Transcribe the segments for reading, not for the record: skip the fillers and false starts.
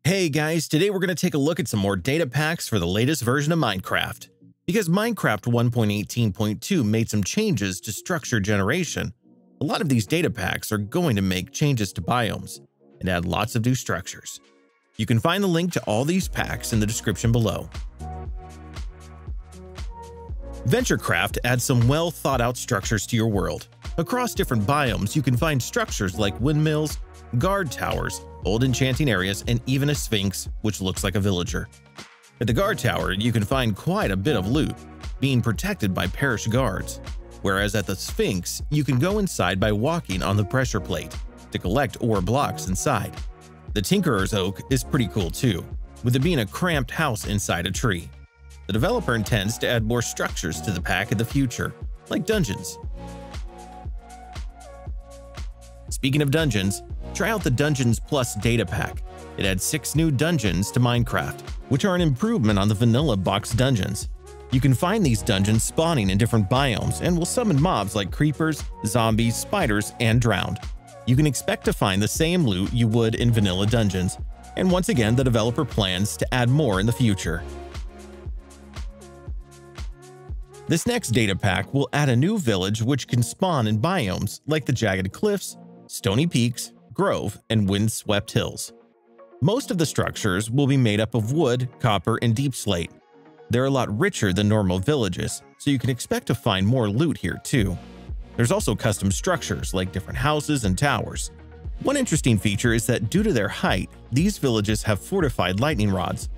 Hey guys, today we're going to take a look at some more data packs for the latest version of Minecraft. Because Minecraft 1.18.2 made some changes to structure generation, a lot of these data packs are going to make changes to biomes and add lots of new structures. You can find the link to all these packs in the description below. VentureCraft adds some well thought out structures to your world. Across different biomes, you can find structures like windmills, guard towers, old enchanting areas, and even a sphinx, which looks like a villager. At the guard tower, you can find quite a bit of loot, being protected by parish guards, whereas at the sphinx, you can go inside by walking on the pressure plate to collect ore blocks inside. The Tinkerer's Oak is pretty cool too, with it being a cramped house inside a tree. The developer intends to add more structures to the pack in the future, like dungeons. Speaking of dungeons, try out the Dungeons Plus data pack. It adds 6 new dungeons to Minecraft, which are an improvement on the vanilla box dungeons. You can find these dungeons spawning in different biomes and will summon mobs like creepers, zombies, spiders, and drowned. You can expect to find the same loot you would in vanilla dungeons, and once again the developer plans to add more in the future. This next data pack will add a new village which can spawn in biomes like the Jagged Cliffs, Stony Peaks, Grove, and Windswept Hills. Most of the structures will be made up of wood, copper, and deep slate. They're a lot richer than normal villages, so you can expect to find more loot here too. There's also custom structures like different houses and towers. One interesting feature is that due to their height, these villages have fortified lightning rods.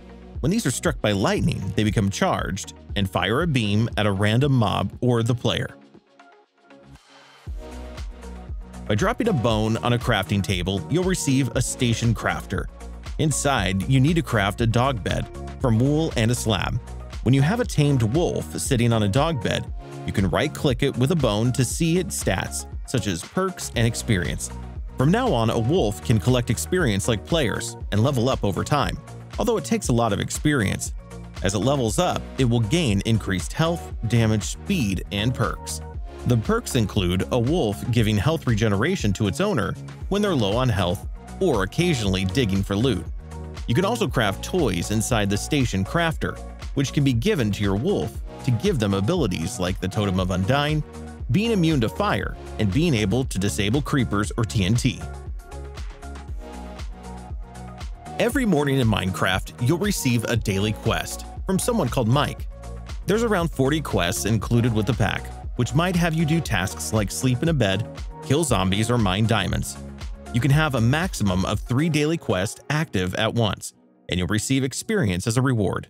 When these are struck by lightning, they become charged and fire a beam at a random mob or the player. By dropping a bone on a crafting table, you'll receive a station crafter. Inside, you need to craft a dog bed from wool and a slab. When you have a tamed wolf sitting on a dog bed, you can right-click it with a bone to see its stats, such as perks and experience. From now on, a wolf can collect experience like players and level up over time, although it takes a lot of experience. As it levels up, it will gain increased health, damage, speed, and perks. The perks include a wolf giving health regeneration to its owner when they're low on health or occasionally digging for loot. You can also craft toys inside the station crafter, which can be given to your wolf to give them abilities like the Totem of Undying, being immune to fire, and being able to disable creepers or TNT. Every morning in Minecraft, you'll receive a daily quest from someone called Mike. There's around 40 quests included with the pack, which might have you do tasks like sleep in a bed, kill zombies, or mine diamonds. You can have a maximum of 3 daily quests active at once, and you'll receive experience as a reward.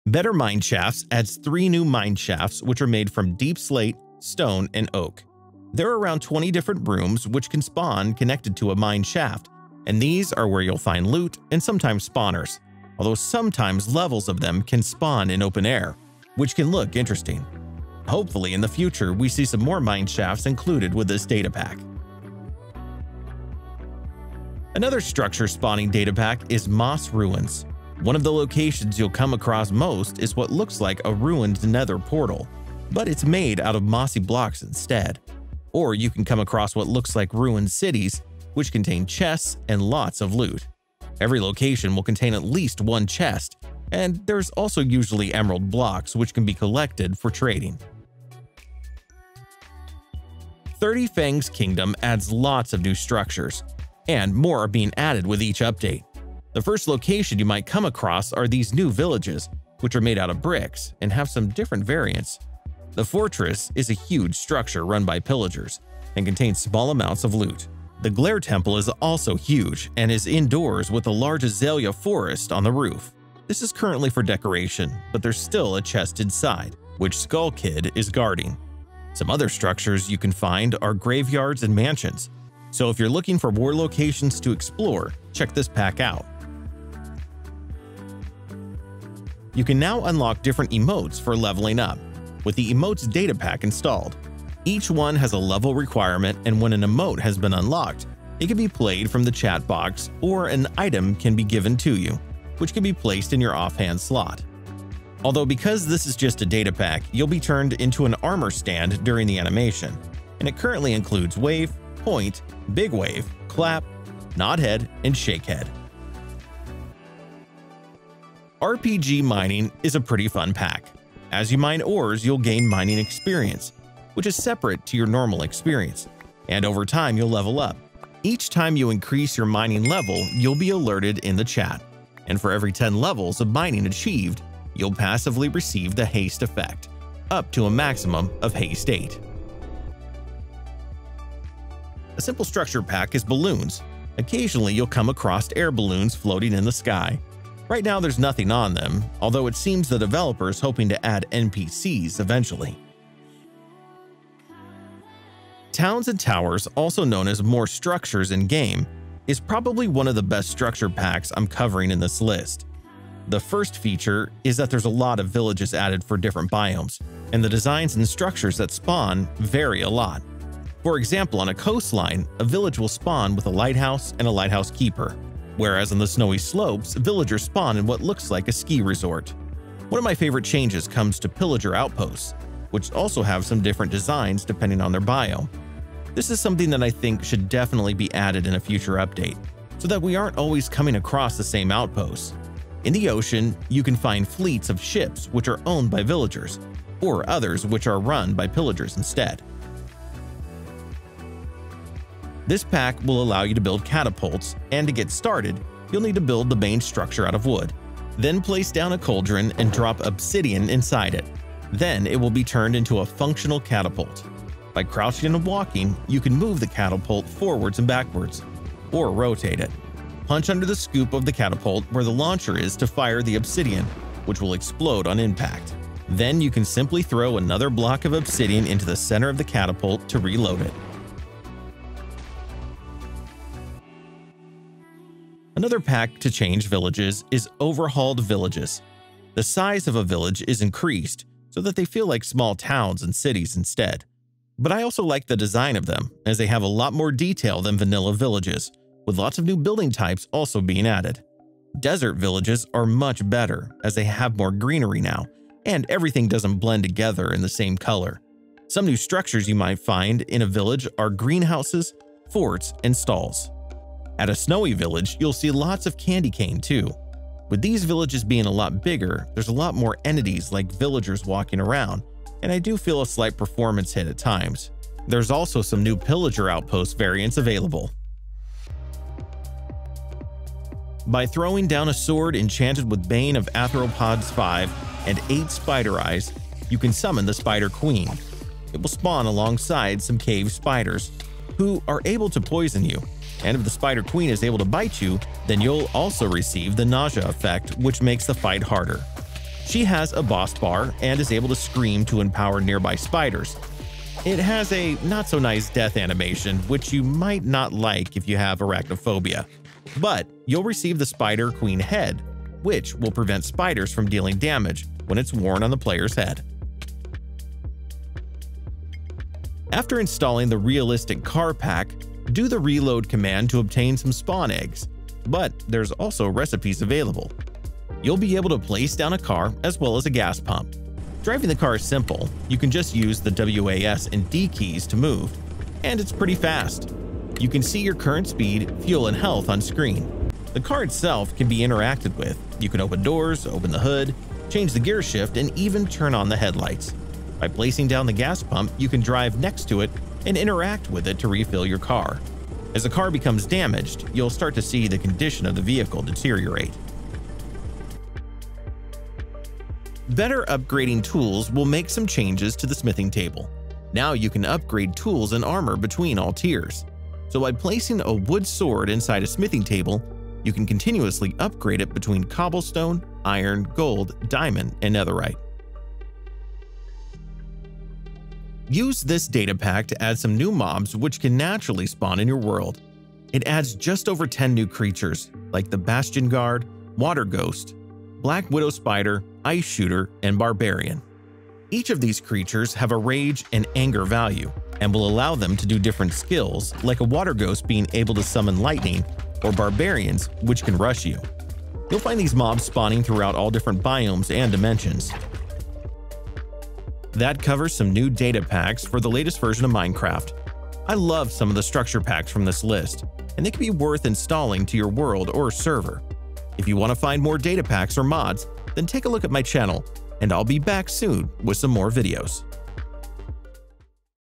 Better Mineshafts adds 3 new Mineshafts which are made from deep slate, stone, and oak. There are around 20 different rooms which can spawn connected to a mine shaft, and these are where you'll find loot and sometimes spawners, although sometimes levels of them can spawn in open air, which can look interesting. Hopefully in the future we see some more Mineshafts included with this data pack. Another structure spawning data pack is Moss Ruins. One of the locations you'll come across most is what looks like a ruined nether portal, but it's made out of mossy blocks instead. Or you can come across what looks like ruined cities, which contain chests and lots of loot. Every location will contain at least 1 chest, and there's also usually emerald blocks which can be collected for trading. ThirtyFangs Kingdom adds lots of new structures, and more are being added with each update. The first location you might come across are these new villages, which are made out of bricks and have some different variants. The fortress is a huge structure run by pillagers and contains small amounts of loot. The Glare Temple is also huge and is indoors with a large azalea forest on the roof. This is currently for decoration, but there's still a chest inside, which Skull Kid is guarding. Some other structures you can find are graveyards and mansions, so if you're looking for more locations to explore, check this pack out. You can now unlock different emotes for leveling up, with the Emotes data pack installed. Each one has a level requirement, and when an emote has been unlocked, it can be played from the chat box or an item can be given to you, which can be placed in your offhand slot. Although because this is just a data pack, you'll be turned into an armor stand during the animation, and it currently includes Wave, Point, Big Wave, Clap, Knothead, and Shakehead. RPG Mining is a pretty fun pack. As you mine ores, you'll gain mining experience, which is separate to your normal experience, and over time you'll level up. Each time you increase your mining level, you'll be alerted in the chat, and for every 10 levels of mining achieved, you'll passively receive the haste effect, up to a maximum of haste 8. A simple structure pack is balloons. Occasionally you'll come across air balloons floating in the sky. Right now there's nothing on them, although it seems the developer is hoping to add NPCs eventually. Towns and Towers, also known as more structures in-game, is probably one of the best structure packs I'm covering in this list. The first feature is that there's a lot of villages added for different biomes, and the designs and structures that spawn vary a lot. For example, on a coastline, a village will spawn with a lighthouse and a lighthouse keeper, whereas on the snowy slopes, villagers spawn in what looks like a ski resort. One of my favorite changes comes to pillager outposts, which also have some different designs depending on their biome. This is something that I think should definitely be added in a future update, so that we aren't always coming across the same outposts. In the ocean, you can find fleets of ships which are owned by villagers, or others which are run by pillagers instead. This pack will allow you to build catapults, and to get started, you'll need to build the main structure out of wood. Then place down a cauldron and drop obsidian inside it. Then it will be turned into a functional catapult. By crouching and walking, you can move the catapult forwards and backwards, or rotate it. Punch under the scoop of the catapult where the launcher is to fire the obsidian, which will explode on impact. Then you can simply throw another block of obsidian into the center of the catapult to reload it. Another pack to change villages is Overhauled Villages. The size of a village is increased so that they feel like small towns and cities instead. But I also like the design of them, as they have a lot more detail than vanilla villages, with lots of new building types also being added. Desert villages are much better, as they have more greenery now, and everything doesn't blend together in the same color. Some new structures you might find in a village are greenhouses, forts, and stalls. At a snowy village, you'll see lots of candy cane too. With these villages being a lot bigger, there's a lot more entities like villagers walking around, and I do feel a slight performance hit at times. There's also some new pillager outpost variants available. By throwing down a sword enchanted with Bane of Arthropods 5 and 8 spider eyes, you can summon the Spider Queen. It will spawn alongside some cave spiders, who are able to poison you. And if the Spider Queen is able to bite you, then you'll also receive the nausea effect, which makes the fight harder. She has a boss bar and is able to scream to empower nearby spiders. It has a not-so-nice death animation, which you might not like if you have arachnophobia. But you'll receive the Spider Queen head, which will prevent spiders from dealing damage when it's worn on the player's head. After installing the realistic car pack, do the reload command to obtain some spawn eggs, but there's also recipes available. You'll be able to place down a car as well as a gas pump. Driving the car is simple. You can just use the WAS and D keys to move, and it's pretty fast. You can see your current speed, fuel, and health on screen. The car itself can be interacted with. You can open doors, open the hood, change the gear shift, and even turn on the headlights. By placing down the gas pump, you can drive next to it and interact with it to refill your car. As the car becomes damaged, you'll start to see the condition of the vehicle deteriorate. Better upgrading tools will make some changes to the smithing table. Now you can upgrade tools and armor between all tiers. So by placing a wood sword inside a smithing table, you can continuously upgrade it between cobblestone, iron, gold, diamond, and netherite. Use this data pack to add some new mobs which can naturally spawn in your world. It adds just over 10 new creatures, like the Bastion Guard, Water Ghost, Black Widow Spider, Ice Shooter, and Barbarian. Each of these creatures have a rage and anger value, and will allow them to do different skills, like a Water Ghost being able to summon lightning, or Barbarians, which can rush you. You'll find these mobs spawning throughout all different biomes and dimensions. That covers some new data packs for the latest version of Minecraft. I love some of the structure packs from this list, and they can be worth installing to your world or server. If you want to find more data packs or mods, then take a look at my channel, and I'll be back soon with some more videos.